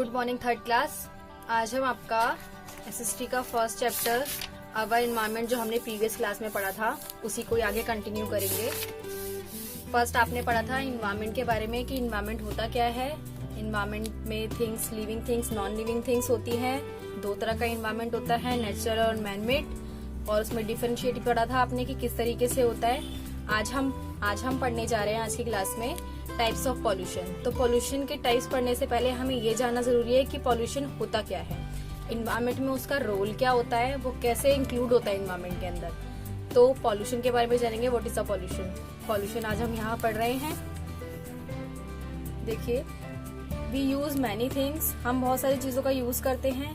Good morning third class. आज हम आपका एसएसटी का फर्स्ट चैप्टर अवर एनवायरनमेंट जो हमने प्रीवियस क्लास में पढ़ा था उसी को आगे कंटिन्यू करेंगे। फर्स्ट आपने पढ़ा था एनवायरनमेंट के बारे में कि एनवायरनमेंट होता क्या है। एनवायरनमेंट में things, living things, non living things होती हैं। दो तरह का एनवायरनमेंट होता है, नेचुरल और मैनमेड, और उसमें डिफरेंशिएट पढ़ा था आपने कि किस तरीके से होता है। आज हम पढ़ने जा रहे हैं आज की क्लास में टाइप्स ऑफ पॉल्यूशन। तो पॉल्यूशन के टाइप्स पढ़ने से पहले हमें ये जानना जरूरी है कि पॉल्यूशन होता क्या है, एनवायरनमेंट में उसका रोल क्या होता है, वो कैसे इंक्लूड होता है एनवायरनमेंट के अंदर। तो पॉल्यूशन के बारे में जानेंगे, what is the pollution. Pollution आज हम यहाँ पढ़ रहे हैं। देखिए, वी यूज मैनी थिंग्स, हम बहुत सारी चीजों का यूज करते हैं।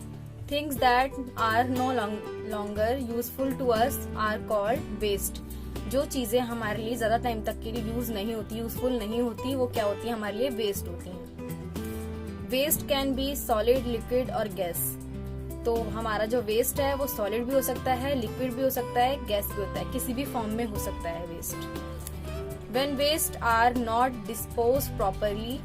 Things that are no longer useful to us are called waste. जो चीजें हमारे लिए ज्यादा टाइम तक के लिए यूज नहीं होती, यूजफुल नहीं होती, वो क्या होती है, हमारे लिए वेस्ट होती हैं। Waste can be solid, liquid और गैस। तो हमारा जो वेस्ट है वो सॉलिड भी हो सकता है, लिक्विड भी हो सकता है, गैस भी होता है, किसी भी फॉर्म में हो सकता है waste. When waste are not disposed properly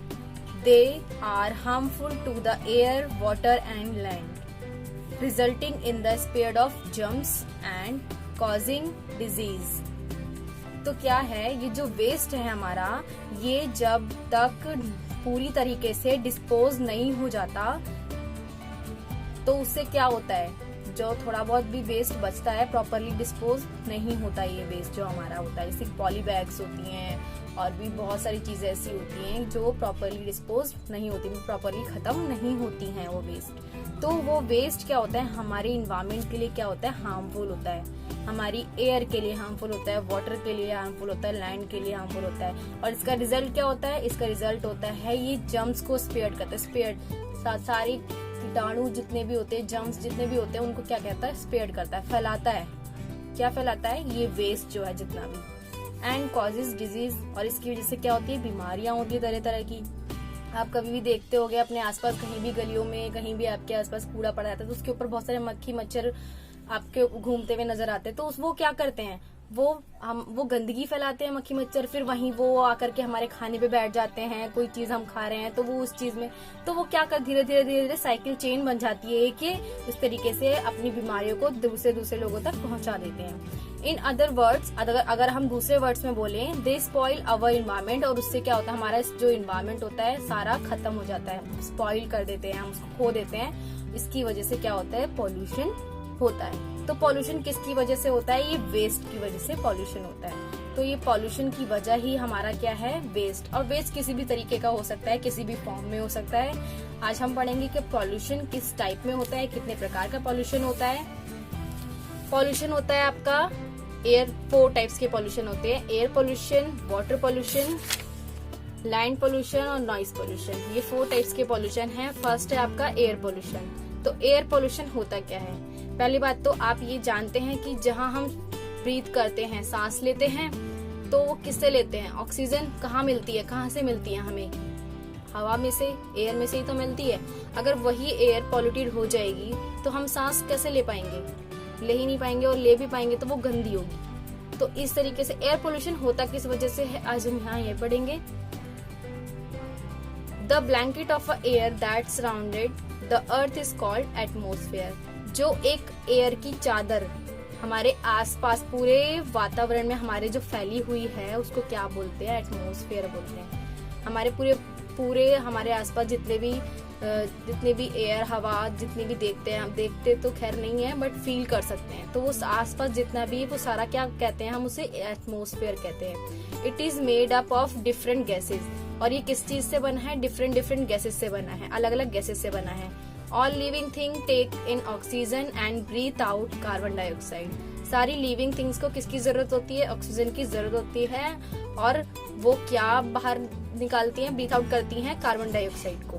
they are harmful to the air, water and land, resulting in the spread of germs and causing disease. तो क्या है, ये जो वेस्ट है हमारा, ये जब तक पूरी तरीके से डिस्पोज नहीं हो जाता तो उससे क्या होता है, जो थोड़ा बहुत भी वेस्ट बचता है प्रॉपरली डिस्पोज नहीं होता। ये वेस्ट जो हमारा होता है, जैसे पॉली बैग्स होती हैं और भी बहुत सारी चीजें ऐसी होती हैं जो प्रॉपरली डिस्पोज नहीं होती, प्रॉपरली खत्म नहीं होती हैं वो वेस्ट। तो वो वेस्ट क्या होता है, हमारे इन्वायरमेंट के लिए क्या होता है, हार्मफुल होता है। हमारी एयर के लिए हार्मफुल होता है, वाटर के लिए हार्मफुल होता है, लैंड के लिए हार्मफुल होता है। और इसका रिजल्ट क्या होता है, इसका रिजल्ट होता है ये जर्म्स को स्प्रेड करता है। स्प्रेड, सारी कीटाणु जितने भी होते हैं, जर्म्स जितने भी होते हैं, उनको क्या कहता है, स्प्रेड करता है, फैलाता है। क्या फैलाता है, ये वेस्ट जो है जितना भी। एंड कॉजेज डिजीज, और इसकी वजह से क्या होती है, बीमारियां होती है तरह तरह की। आप कभी भी देखते होंगे अपने आसपास, कहीं भी गलियों में, कहीं भी आपके आसपास कूड़ा पड़ा रहता है तो उसके ऊपर बहुत सारे मक्खी मच्छर आपके घूमते हुए नजर आते हैं। तो वो क्या करते हैं, वो गंदगी फैलाते हैं मक्खी मच्छर, फिर वहीं वो आकर के हमारे खाने पे बैठ जाते हैं। कोई चीज हम खा रहे हैं तो वो उस चीज में, तो वो क्या कर धीरे धीरे साइकिल चेन बन जाती है कि इस तरीके से अपनी बीमारियों को दूसरे लोगों तक पहुंचा देते हैं। इन अदर वर्ड्स, अगर हम दूसरे वर्ड्स में बोलें, दे स्पॉइल अवर इन्वायरमेंट, और उससे क्या होता है, हमारा जो इन्वायरमेंट होता है सारा खत्म हो जाता है, स्पॉइल कर देते हैं, हम उसको खो देते हैं। इसकी वजह से क्या होता है, पॉल्यूशन होता है। तो पॉल्यूशन किसकी वजह से होता है, ये वेस्ट की वजह से पॉल्यूशन होता है। तो ये पॉल्यूशन की वजह ही हमारा क्या है, वेस्ट। और वेस्ट किसी भी तरीके का हो सकता है, किसी भी फॉर्म में हो सकता है। आज हम पढ़ेंगे कि पॉल्यूशन किस टाइप में होता है, कितने प्रकार का पॉल्यूशन होता है। पॉल्यूशन होता है आपका एयर, 4 टाइप्स के पॉल्यूशन होते हैं। Air pollution, water pollution, land pollution और नॉइज पॉल्यूशन। ये 4 टाइप्स के पॉल्यूशन है। फर्स्ट है आपका एयर पॉल्यूशन। तो एयर पॉल्यूशन होता क्या है, पहली बात तो आप ये जानते हैं कि जहाँ हम ब्रीथ करते हैं, सांस लेते हैं, तो वो किससे लेते हैं, ऑक्सीजन कहाँ मिलती है, कहाँ से मिलती है हमें, हवा में से, एयर में से ही तो मिलती है। अगर वही एयर पॉल्यूटेड हो जाएगी तो हम सांस कैसे ले पाएंगे, ले ही नहीं पाएंगे, और ले भी पाएंगे तो वो गंदी होगी। तो इस तरीके से एयर पोल्यूशन होता किस वजह से है, आज हम यहाँ ये पढ़ेंगे। The blanket of a air that surrounded the earth is called atmosphere. जो एक एयर की चादर हमारे आसपास पूरे वातावरण में हमारे जो फैली हुई है उसको क्या बोलते हैं, एटमोस्फेयर बोलते हैं। हमारे पूरे हमारे आसपास जितने भी एयर, हवा जितनी भी देखते हैं, हम देखते तो खैर नहीं है बट फील कर सकते हैं, तो वो आसपास जितना भी वो सारा क्या कहते हैं, हम उसे एटमोस्फेयर कहते हैं। It is made up of different gases, और ये किस चीज से बना है, डिफरेंट गैसेज से बना है, अलग अलग गैसेज से बना है। All living thing take in oxygen and breathe out carbon dioxide. सारी लिविंग थिंग्स को किसकी जरूरत होती है, ऑक्सीजन की जरूरत होती है, और वो क्या बाहर निकालती हैं, ब्रीथ आउट करती हैं, कार्बन डाइऑक्साइड को।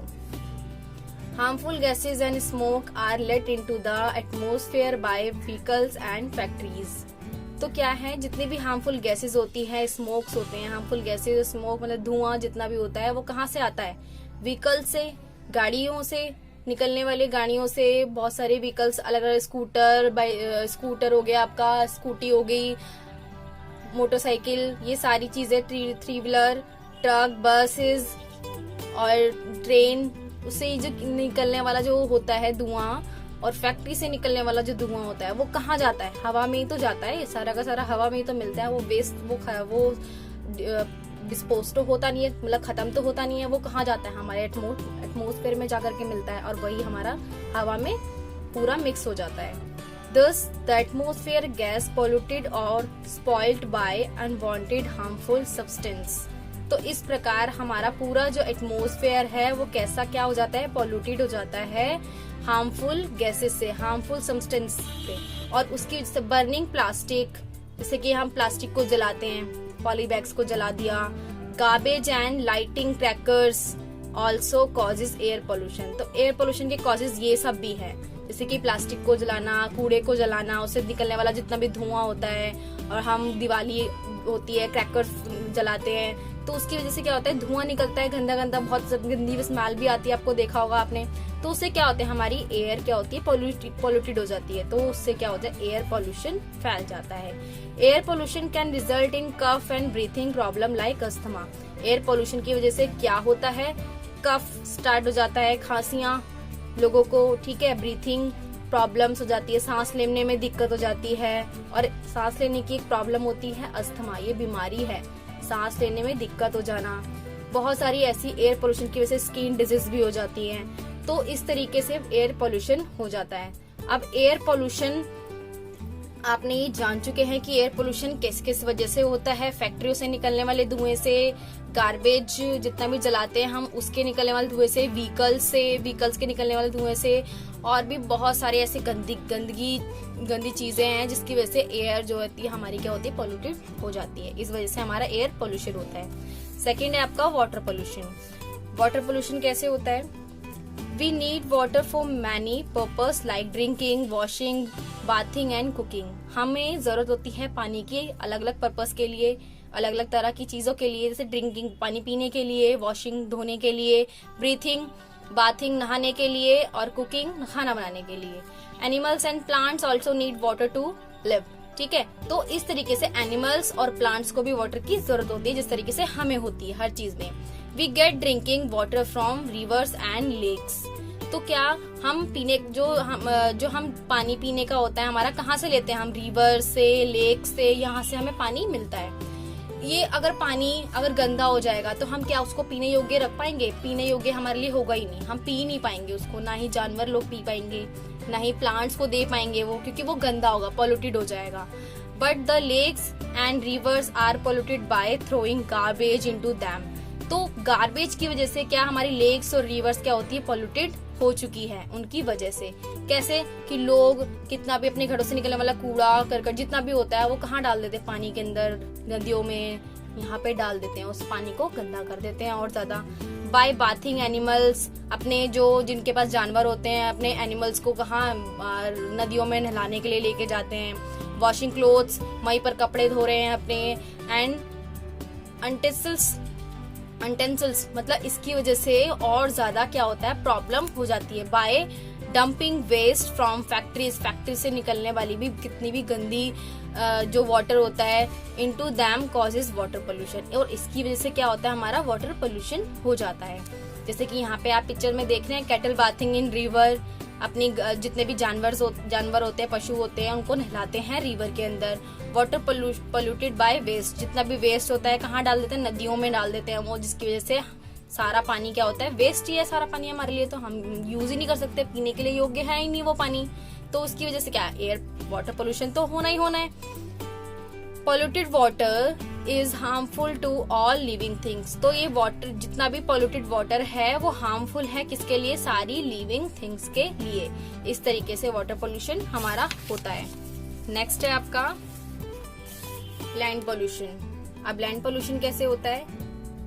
Harmful gases and smoke are let into the atmosphere by vehicles and factories. तो क्या है, जितनी भी हार्मफुल गैसेज होती हैं, स्मोक्स होते हैं, हार्मफुल गैसेज, स्मोक मतलब धुआं जितना भी होता है, वो कहाँ से आता है, व्हीकल से, गाड़ियों से, निकलने वाली गाड़ियों से। बहुत सारे व्हीकल्स, अलग अलग स्कूटर हो गया आपका, स्कूटी हो गई, मोटरसाइकिल, ये सारी चीजें, थ्री व्हीलर, ट्रक, बसेस और ट्रेन, उससे जो निकलने वाला जो होता है धुआं और फैक्ट्री से निकलने वाला जो धुआं होता है वो कहाँ जाता है? हवा में ही तो जाता है, सारा का सारा हवा में ही तो मिलता है। वो वेस्ट वो डिस्पोज तो होता नहीं है, मतलब खत्म तो होता नहीं है, वो कहाँ जाता है? हमारे एटमोस्फेयर में जाकर के मिलता है और वही हमारा हवा में पूरा मिक्स हो जाता है। Thus, the atmosphere gets polluted or spoiled by unwanted harmful substance. तो इस प्रकार हमारा पूरा जो एटमोस्फेयर है वो कैसा क्या हो जाता है? पॉल्यूटेड हो जाता है हार्मफुल गैसेस से, हार्मफुल सब्सटेंस से। और उसकी वजह से बर्निंग प्लास्टिक, जैसे कि हम प्लास्टिक को जलाते हैं, पॉली बैग्स को जला दिया, garbage and lighting crackers also causes air pollution. तो एयर पोल्यूशन के कॉजेज ये सब भी है, जैसे कि प्लास्टिक को जलाना, कूड़े को जलाना, उससे निकलने वाला जितना भी धुआं होता है, और हम दिवाली होती है क्रैकर्स जलाते हैं तो उसकी वजह से क्या होता है? धुआं निकलता है गंदा गंदा, बहुत गंदी स्मेल भी आती है, आपको देखा होगा आपने। तो उससे क्या होता है? हमारी एयर क्या होती है? पॉल्यूटेड हो जाती है। तो उससे क्या होता है? एयर पोल्यूशन फैल जाता है। Air pollution can result in cough and breathing problem like asthma. Air pollution की वजह से क्या होता है? कफ स्टार्ट हो जाता है, खांसियां लोगों को, ठीक है, ब्रीथिंग प्रॉब्लम्स हो जाती है, सांस लेने में दिक्कत हो जाती है। और सांस लेने की एक प्रॉब्लम होती है अस्थमा, ये बीमारी है, सांस लेने में दिक्कत हो जाना। बहुत सारी ऐसी एयर पोल्यूशन की वजह से स्किन डिजीज भी हो जाती है। तो इस तरीके से एयर पोल्यूशन हो जाता है। अब एयर पोल्यूशन आपने ये जान चुके हैं कि एयर पोल्यूशन किस किस वजह से होता है। फैक्ट्रियों से निकलने वाले धुएं से, गार्बेज जितना भी जलाते हैं हम उसके निकलने वाले धुएं से, व्हीकल्स के निकलने वाले धुएं से, और भी बहुत सारे ऐसे गंदी चीजें हैं जिसकी वजह से एयर जो होती है हमारी क्या होती है? पॉल्यूटेड हो जाती है। इस वजह से हमारा एयर पोल्यूशन होता है। सेकेंड है आपका वाटर पोल्यूशन। वाटर पोल्यूशन कैसे होता है? We need water for many purpose like drinking, washing, bathing and cooking. हमें जरूरत होती है पानी की अलग अलग पर्पस के लिए, अलग अलग तरह की चीजों के लिए, जैसे ड्रिंकिंग पानी पीने के लिए, वॉशिंग धोने के लिए, ब्रीथिंग बाथिंग नहाने के लिए, और कुकिंग खाना बनाने के लिए। Animals and plants also need water to live. ठीक है, तो इस तरीके से एनिमल्स और प्लांट्स को भी वाटर की जरूरत होती है जिस तरीके से हमें होती है हर चीज में। We get drinking water from rivers and lakes. तो क्या हम पीने जो हम पानी पीने का होता है हमारा कहाँ से लेते हैं? हम रिवर से, लेक से, यहाँ से हमें पानी मिलता है। ये अगर पानी अगर गंदा हो जाएगा तो हम क्या उसको पीने योग्य रख पाएंगे? पीने योग्य हमारे लिए होगा ही नहीं, हम पी नहीं पाएंगे उसको, ना ही जानवर लोग पी पाएंगे, ना ही प्लांट्स को दे पाएंगे वो, क्योंकि वो गंदा होगा, पॉल्यूटेड हो जाएगा। But the lakes and rivers are polluted by throwing garbage into them. तो गार्बेज की वजह से क्या हमारी लेक्स और रिवर्स क्या होती है? पॉल्यूटेड हो चुकी है उनकी वजह से। कैसे? कि लोग कितना भी अपने घरों से निकलने वाला कूड़ा करकट जितना भी होता है वो कहाँ डाल देते हैं? पानी के अंदर, नदियों में, यहाँ पे डाल देते हैं, उस पानी को गंदा कर देते हैं और ज्यादा। बाय बाथिंग एनिमल्स, अपने जो जिनके पास जानवर होते हैं अपने एनिमल्स को कहाँ नदियों में नहलाने के लिए लेके जाते हैं। वॉशिंग क्लोथ्स, वहीं पर कपड़े धो रहे हैं अपने। एंड अनटेंसिल्स, मतलब इसकी वजह से और ज्यादा क्या होता है? प्रॉब्लम हो जाती है। By dumping waste from factories, factory से निकलने वाली भी कितनी भी गंदी जो वाटर होता है into them causes water pollution. और इसकी वजह से क्या होता है? हमारा वाटर पोल्यूशन हो जाता है। जैसे कि यहाँ पे आप पिक्चर में देख रहे हैं, कैटल बाथिंग इन रिवर, अपनी जितने भी जानवर होते हैं, पशु होते हैं, उनको नहलाते हैं रिवर के अंदर। वाटर पोल्यूटेड बाय वेस्ट, जितना भी वेस्ट होता है कहाँ डाल देते हैं? नदियों में डाल देते हैं वो, जिसकी वजह से सारा पानी क्या होता है? वेस्ट ही है सारा पानी हमारे लिए, तो हम यूज ही नहीं कर सकते, पीने के लिए योग्य है ही नहीं वो पानी। तो उसकी वजह से क्या? एयर वाटर पोल्यूशन तो होना ही होना है। Polluted water is harmful to all living things. तो ये वाटर जितना भी पॉल्यूटेड वाटर है वो हार्मफुल है किसके लिए? सारी लिविंग थिंग्स के लिए। इस तरीके से वाटर पोल्यूशन हमारा होता है। नेक्स्ट है आपका लैंड पोल्यूशन। अब लैंड पोल्यूशन कैसे होता है?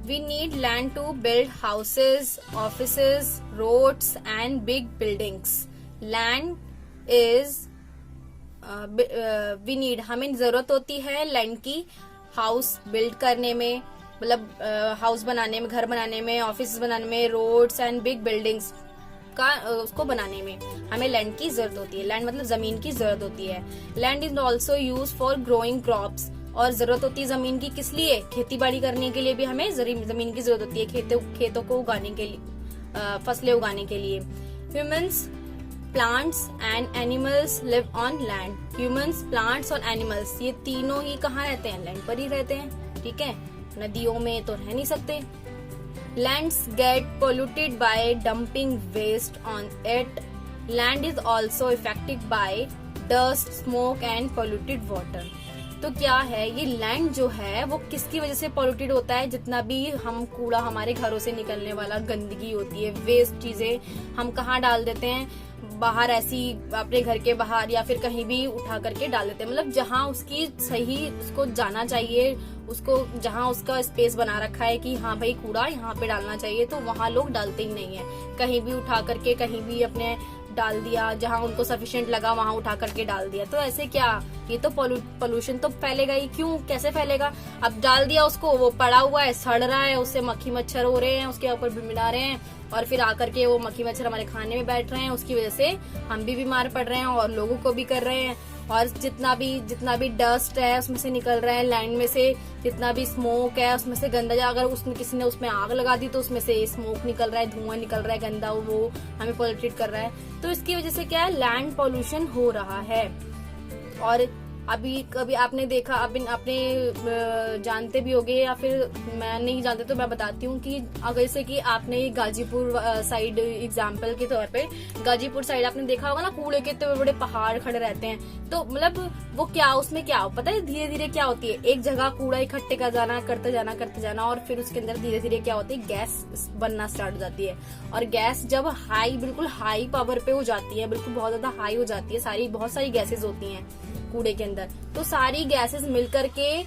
We need land to build houses, offices, roads and big buildings. Land is we need, हमें जरूरत होती है लैंड की हाउस बिल्ड करने में, मतलब हाउस बनाने में, घर बनाने में, ऑफिस बनाने में, रोड्स एंड बिग बिल्डिंग्स का उसको बनाने में हमें लैंड की जरूरत होती है। लैंड मतलब जमीन की जरूरत होती है। Land is also use for growing crops, और जरूरत होती है जमीन की किस लिए? खेती बाड़ी करने के लिए भी हमें जमीन की जरूरत होती है, खेतों को उगाने के लिए, फसलें उगाने के लिए। Humans, plants and animals live on land. Humans, plants और एनिमल्स ये तीनों ही कहाँ रहते हैं? लैंड पर ही रहते हैं, ठीक है। नदियों में तो रह नहीं सकते। Lands get polluted by dumping waste on it. Land is also affected by dust, smoke and polluted water. तो क्या है ये लैंड जो है वो किसकी वजह से पॉल्यूटेड होता है? जितना भी हम कूड़ा, हमारे घरों से निकलने वाला गंदगी होती है, वेस्ट चीजें हम कहाँ डाल देते हैं? बाहर, ऐसी अपने घर के बाहर या फिर कहीं भी उठा करके डाल देते हैं। मतलब जहाँ उसकी सही उसको जाना चाहिए, उसको जहाँ उसका स्पेस बना रखा है कि हाँ भाई कूड़ा यहाँ पे डालना चाहिए, तो वहाँ लोग डालते ही नहीं है। कहीं भी उठा करके कहीं भी अपने डाल दिया, जहाँ उनको सफिशिएंट लगा वहाँ उठा करके डाल दिया। तो ऐसे क्या, ये तो पोल्यूशन तो फैलेगा ही। क्यों, कैसे फैलेगा? अब डाल दिया उसको, वो पड़ा हुआ है, सड़ रहा है, उससे मक्खी मच्छर हो रहे हैं, उसके ऊपर बिमिला रहे हैं और फिर आकर के वो मक्खी मच्छर हमारे खाने में बैठ रहे हैं। उसकी वजह से हम भी बीमार पड़ रहे हैं और लोगों को भी कर रहे हैं। और जितना भी डस्ट है उसमें से निकल रहा है, लैंड में से जितना भी स्मोक है उसमें से गंदा, अगर उसमें किसी ने उसमें आग लगा दी तो उसमें से स्मोक निकल रहा है, धुआं निकल रहा है गंदा, वो हमें पॉल्यूटेड कर रहा है। तो इसकी वजह से क्या है, लैंड पॉल्यूशन हो रहा है। और अभी कभी आपने देखा, आपने जानते भी होंगे या फिर मैं नहीं जानते तो मैं बताती हूँ कि अगर जैसे कि आपने गाजीपुर साइड एग्जाम्पल के तौर पे, गाजीपुर साइड आपने देखा होगा ना, कूड़े के इतने बड़े पहाड़ खड़े रहते हैं। तो मतलब वो क्या, उसमें क्या पता है, धीरे धीरे क्या होती है, एक जगह कूड़ा इकट्ठे करते जाना और फिर उसके अंदर धीरे धीरे क्या होती है, गैस बनना स्टार्ट हो जाती है। और गैस जब बिल्कुल हाई पावर पे हो जाती है, बिल्कुल बहुत ज्यादा हाई हो जाती है, बहुत सारी गैसेज होती हैं कूड़े के अंदर, तो सारी गैसेस मिलकर के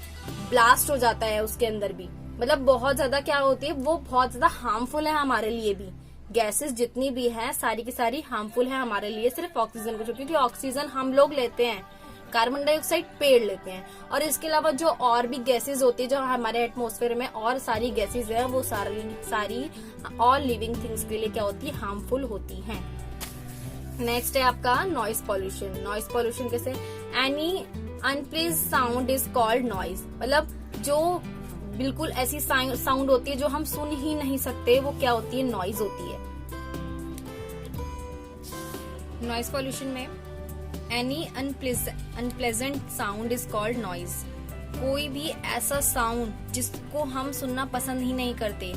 ब्लास्ट हो जाता है उसके अंदर भी। मतलब बहुत ज्यादा क्या होती है, वो बहुत ज्यादा हार्मफुल है हमारे लिए भी। गैसेस जितनी भी है सारी की सारी हार्मफुल है हमारे लिए, सिर्फ ऑक्सीजन को, क्योंकि ऑक्सीजन हम लोग लेते हैं, कार्बन डाइऑक्साइड पेड़ लेते हैं। और इसके अलावा जो और भी गैसेस होती है जो हमारे एटमॉस्फेयर में और सारी गैसेस है, वो सारी ऑल लिविंग थिंग्स के लिए क्या होती है, हार्मफुल होती है। नेक्स्ट है आपका नॉइज पॉल्यूशन। नॉइज पॉल्यूशन कैसे? Any unpleasant sound is called noise. मतलब जो बिल्कुल ऐसी साउंड होती है जो हम सुन ही नहीं सकते, वो क्या होती है, नॉइज होती है। नॉइज पॉल्यूशन में any unpleasant sound is called noise. कोई भी ऐसा साउंड जिसको हम सुनना पसंद ही नहीं करते,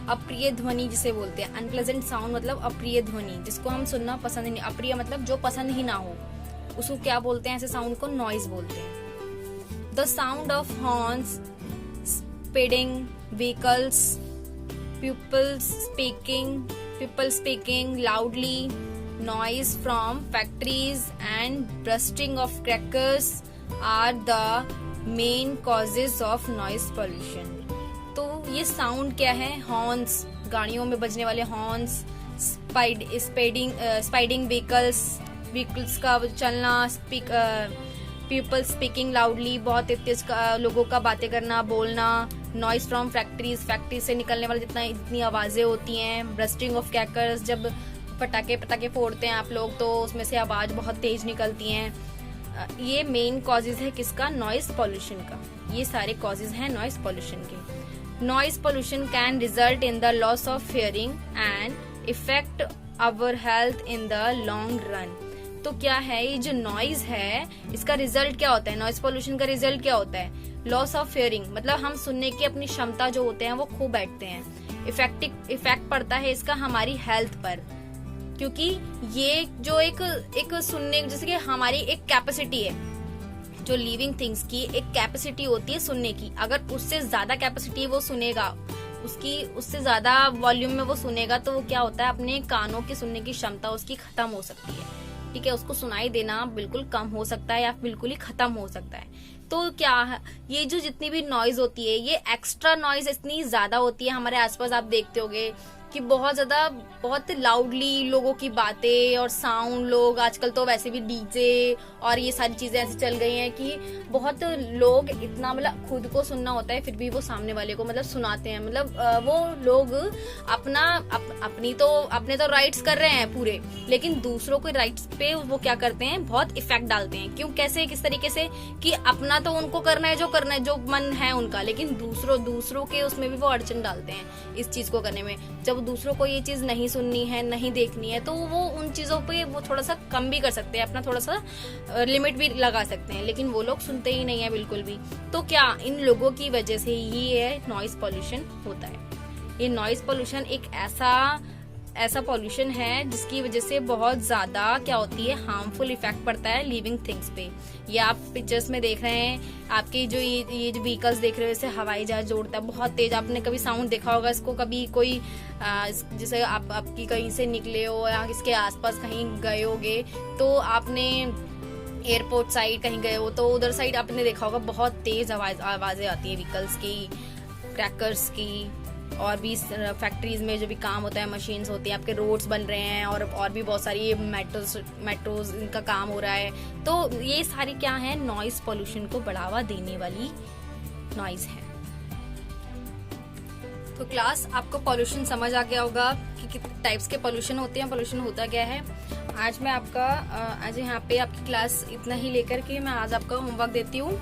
अप्रिय ध्वनि जिसे बोलते हैं। अनप्लेजेंट साउंड मतलब अप्रिय ध्वनि, जिसको हम सुनना पसंद नहीं, अप्रिय मतलब जो पसंद ही ना हो, उसको क्या बोलते हैं, ऐसे साउंड को नॉइज बोलते हैं। The sound of horns, speeding vehicles, people speaking loudly, noise from factories and bursting of crackers are the main causes of noise pollution. तो ये साउंड क्या है, हॉर्न्स, गाड़ियों में बजने वाले हॉर्न्स, स्पाइडिंग व्हीकल्स का चलना, पीपल स्पीकिंग लाउडली, बहुत तेज लोगों का बातें करना, बोलना, नॉइज फ्रॉम फैक्ट्री से निकलने वाले जितनी आवाजें होती हैं, ब्रस्टिंग ऑफ क्रैकर्स, जब पटाखे फोड़ते हैं आप लोग तो उसमें से आवाज बहुत तेज निकलती हैं। ये मेन कॉजेज है किसका, नॉइज पॉल्यूशन का। ये सारे कॉजेज हैं नॉइज पॉल्यूशन के। Noise pollution can result in the loss of hearing and affect our health in the long run. तो क्या है, ये जो नॉइज है इसका रिजल्ट क्या होता है, नॉइज पोल्यूशन का रिजल्ट क्या होता है, लॉस ऑफ हियरिंग, मतलब हम सुनने की अपनी क्षमता जो होते हैं वो खो बैठते हैं। इफेक्ट पड़ता है इसका हमारी हेल्थ पर, क्योंकि ये जो एक सुनने, जैसे कि हमारी एक कैपेसिटी है, जो लिविंग थिंग्स की एक कैपेसिटी होती है सुनने की, अगर उससे ज्यादा कैपेसिटी वो सुनेगा, उससे ज्यादा वॉल्यूम में वो सुनेगा, तो वो क्या होता है, अपने कानों की सुनने की क्षमता उसकी खत्म हो सकती है। ठीक है, उसको सुनाई देना बिल्कुल कम हो सकता है या बिल्कुल ही खत्म हो सकता है। तो क्या है, ये जो जितनी भी नॉइज होती है, ये एक्स्ट्रा नॉइज इतनी ज्यादा होती है हमारे आसपास, आप देखते होंगे कि बहुत लाउडली लोगों की बातें और साउंड, लोग आजकल तो वैसे भी डीजे और ये सारी चीजें ऐसी चल गई हैं कि बहुत लोग इतना, मतलब खुद को सुनना होता है फिर भी वो सामने वाले को मतलब सुनाते हैं। मतलब वो लोग अपने तो राइट्स कर रहे हैं पूरे, लेकिन दूसरों के राइट्स पे वो क्या करते हैं, बहुत इफेक्ट डालते हैं। क्यों, कैसे, किस तरीके से कि अपना तो उनको करना है जो मन है उनका, लेकिन दूसरों के उसमें भी वो अड़चन डालते हैं इस चीज को करने में। जब दूसरों को ये चीज नहीं सुननी है, नहीं देखनी है, तो वो उन चीजों पे वो थोड़ा सा कम भी कर सकते हैं, अपना थोड़ा सा लिमिट भी लगा सकते हैं, लेकिन वो लोग सुनते ही नहीं है बिल्कुल भी। तो क्या इन लोगों की वजह से ही ये नॉइज पॉल्यूशन होता है। ये नॉइज पॉल्यूशन एक ऐसा पॉल्यूशन है जिसकी वजह से बहुत ज्यादा क्या होती है, हार्मफुल इफेक्ट पड़ता है लिविंग थिंग्स पे। ये आप पिक्चर्स में देख रहे हैं, आपके जो ये जो व्हीकल्स देख रहे हो, जैसे हवाई जहाज जोड़ता है बहुत तेज, आपने कभी साउंड देखा होगा इसको, कभी कोई जैसे आपकी कहीं से निकले हो या इसके आसपास कहीं गए होगे, तो आपने एयरपोर्ट साइड कहीं गए हो तो उधर साइड आपने देखा होगा बहुत तेज आवाजें आती है व्हीकल्स की, क्रैकर्स की, और भी फैक्ट्रीज में जो भी काम होता है, मशीन्स होती है, आपके रोड्स बन रहे हैं और भी बहुत सारी मेट्रोज इनका काम हो रहा है। तो ये सारी क्या है, नॉइज पोल्यूशन को बढ़ावा देने वाली नॉइज है। तो क्लास, आपको पोल्यूशन समझ आ गया होगा कि कितने टाइप्स के पोल्यूशन होते हैं, पोल्यूशन होता क्या है। आज मैं आपका आज यहाँ पे आपकी क्लास इतना ही लेकर के मैं आज आपका होमवर्क देती हूँ।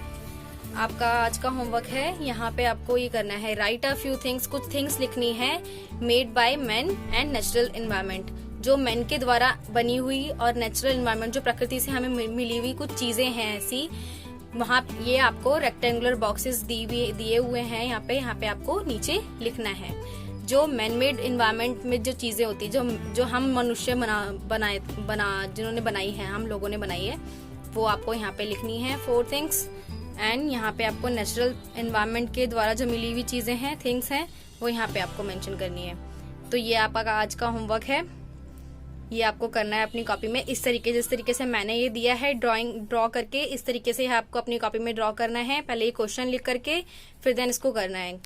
आपका आज का होमवर्क है, यहाँ पे आपको ये करना है, राइट अ फ्यू थिंग्स, कुछ थिंग्स लिखनी है, made by man and natural environment, जो मैन के द्वारा बनी हुई और नेचुरल एनवायरनमेंट जो प्रकृति से हमें मिली हुई कुछ चीजें हैं ऐसी, वहाँ ये आपको रेक्टेंगुलर बॉक्सेस दिए हुए हैं, यहाँ पे आपको नीचे लिखना है। जो मैन मेड एनवायरनमेंट में जो चीजें होती है, जो हम मनुष्य जिन्होंने बनाई है, हम लोगों ने बनाई है, वो आपको यहाँ पे लिखनी है 4 थिंग्स। एंड यहाँ पे आपको नेचुरल एनवायरनमेंट के द्वारा जो मिली हुई चीजें हैं, थिंग्स हैं, वो यहाँ पे आपको मेंशन करनी है। तो ये आपका आज का होमवर्क है, ये आपको करना है अपनी कॉपी में जिस तरीके से मैंने ये दिया है, ड्रॉ करके इस तरीके से आपको अपनी कॉपी में ड्रॉ करना है। पहले ये क्वेश्चन लिख करके फिर देन इसको करना है।